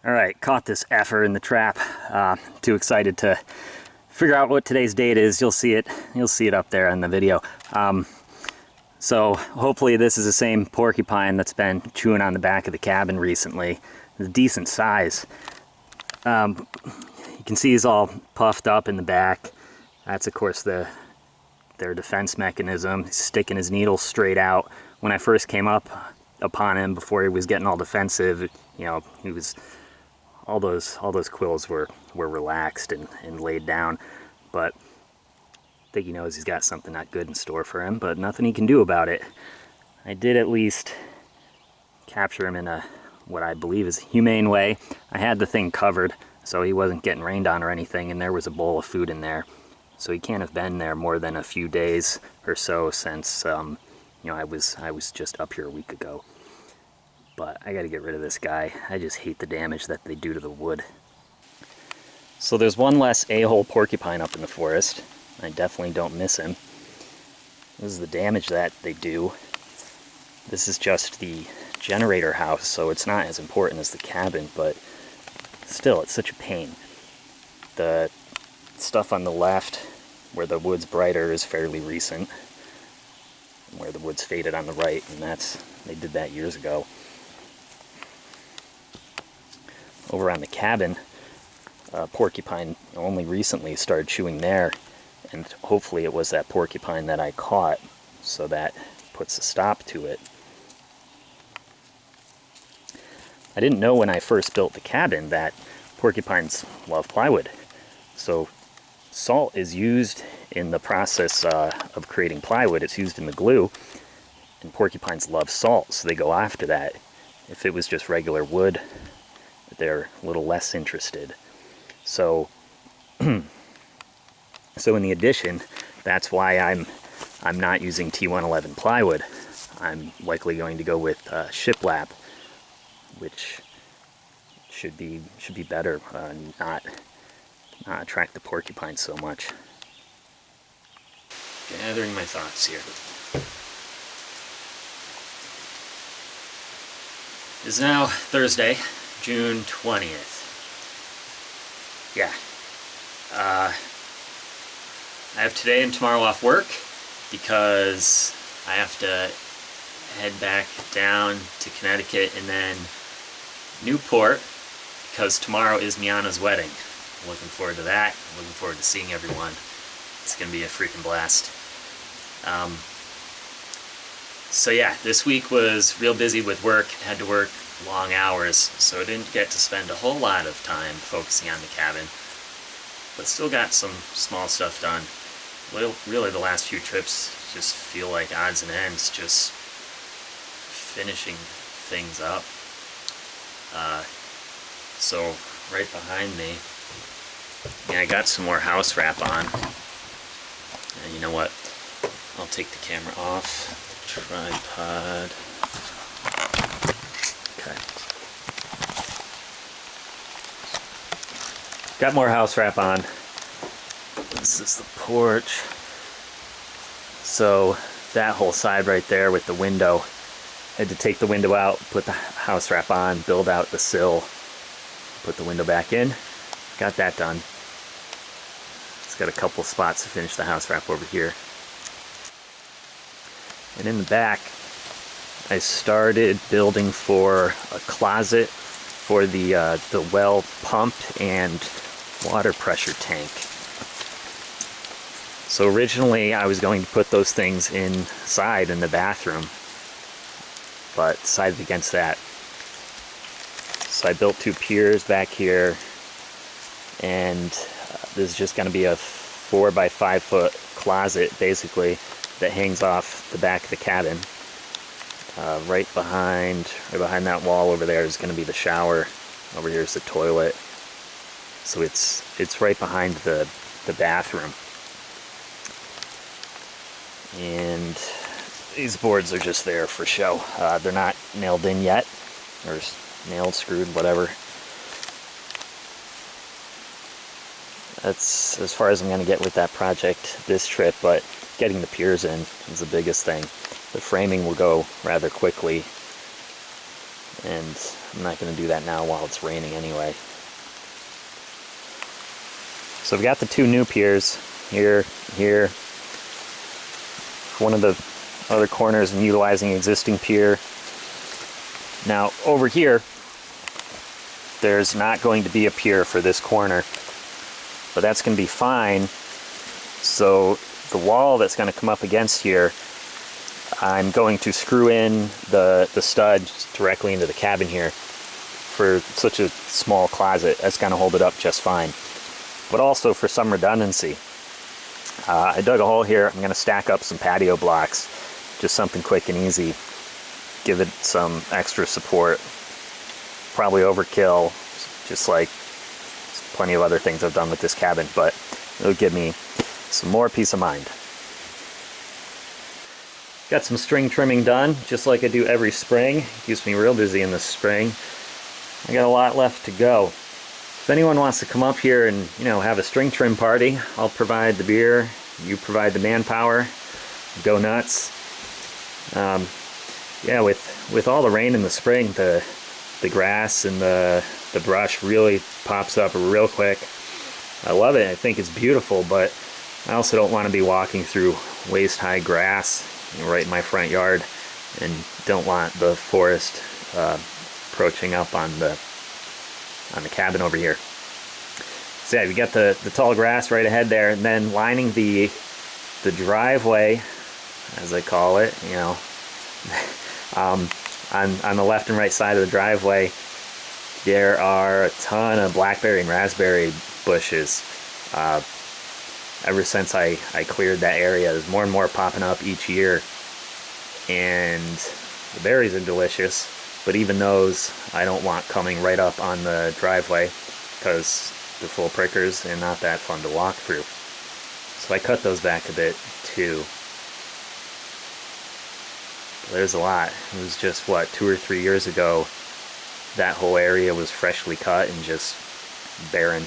All right, caught this effer in the trap. Too excited to figure out what today's date is. You'll see it up there in the video. So hopefully this is the same porcupine that's been chewing on the back of the cabin recently. It's a decent size. You can see he's all puffed up in the back. That's of course their defense mechanism. He's sticking his needle straight out. When I first came up upon him, before he was getting all defensive, you know, he was all those quills were relaxed and laid down. But I think he knows he's got something not good in store for him, but nothing he can do about it. I did at least capture him in a what I believe is a humane way. I had the thing covered so he wasn't getting rained on or anything, and there was a bowl of food in there. So he can't have been there more than a few days or so since you know, I was just up here a week ago. But I gotta get rid of this guy. I just hate the damage that they do to the wood. So there's one less a-hole porcupine up in the forest. I definitely don't miss him. This is the damage that they do. This is just the generator house, so it's not as important as the cabin, but still, it's such a pain. The stuff on the left, where the wood's brighter, is fairly recent. Where the wood's faded on the right, and they did that years ago. Over on the cabin, porcupine only recently started chewing there, and hopefully it was that porcupine that I caught, so that puts a stop to it. I didn't know when I first built the cabin that porcupines love plywood. So salt is used in the process of creating plywood. It's used in the glue, and porcupines love salt, so they go after that. If it was just regular wood, they're a little less interested. So so in the addition, that's why I'm not using T111 plywood. I'm likely going to go with shiplap, which should be better, not attract the porcupine so much. Gathering my thoughts here. It's now Thursday, June 20th. Yeah. I have today and tomorrow off work because I have to head back down to Connecticut and then Newport, because tomorrow is Miana's wedding. I'm looking forward to that. I'm looking forward to seeing everyone. It's going to be a freaking blast. So yeah, this week was real busy with work. Had to work long hours, so I didn't get to spend a whole lot of time focusing on the cabin, but still got some small stuff done. Really the last few trips just feel like odds and ends, just finishing things up. So right behind me, yeah, I got some more house wrap on. And you know what? I'll take the camera off. Tripod. Okay. Got more house wrap on. This is the porch. So that whole side right there with the window, I had to take the window out, put the house wrap on, build out the sill, put the window back in. Got that done. It's got a couple spots to finish the house wrap over here. And in the back, I started building for a closet for the well pump and water pressure tank. So originally I was going to put those things inside in the bathroom, but decided against that. So I built two piers back here, and this is just going to be a 4 by 5 foot closet basically that hangs off the back of the cabin. Right behind that wall over there is going to be the shower. Over here is the toilet. So it's right behind the bathroom. And these boards are just there for show. They're not nailed in yet, or nailed, screwed, whatever. That's as far as I'm going to get with that project this trip, but getting the piers in is the biggest thing. The framing will go rather quickly, and I'm not going to do that now while it's raining anyway. So we've got the two new piers here, here. One of the other corners and utilizing existing pier. Now over here, there's not going to be a pier for this corner, but that's going to be fine. So the wall that's going to come up against here, I'm going to screw in the stud directly into the cabin here for such a small closet. That's going to hold it up just fine. But also for some redundancy, I dug a hole here. I'm going to stack up some patio blocks, just something quick and easy. Give it some extra support. Probably overkill, just like plenty of other things I've done with this cabin, but it'll give me some more peace of mind. Got some string trimming done, just like I do every spring. Keeps me real busy in the spring. I got a lot left to go. If anyone wants to come up here and, you know, have a string trim party, I'll provide the beer, you provide the manpower. Go nuts. Yeah, with all the rain in the spring, the grass and the brush really pops up real quick. I love it. I think it's beautiful, but I also don't want to be walking through waist-high grass right in my front yard, and don't want the forest approaching up on the cabin over here. So yeah, we got the tall grass right ahead there, and then lining the driveway, as I call it, you know, on the left and right side of the driveway, there are a ton of blackberry and raspberry bushes. Ever since I cleared that area, there's more and more popping up each year, and the berries are delicious, but even those I don't want coming right up on the driveway because they're full of prickers and not that fun to walk through. So I cut those back a bit too. There's a lot. It was just, what, 2 or 3 years ago that whole area was freshly cut and just barren.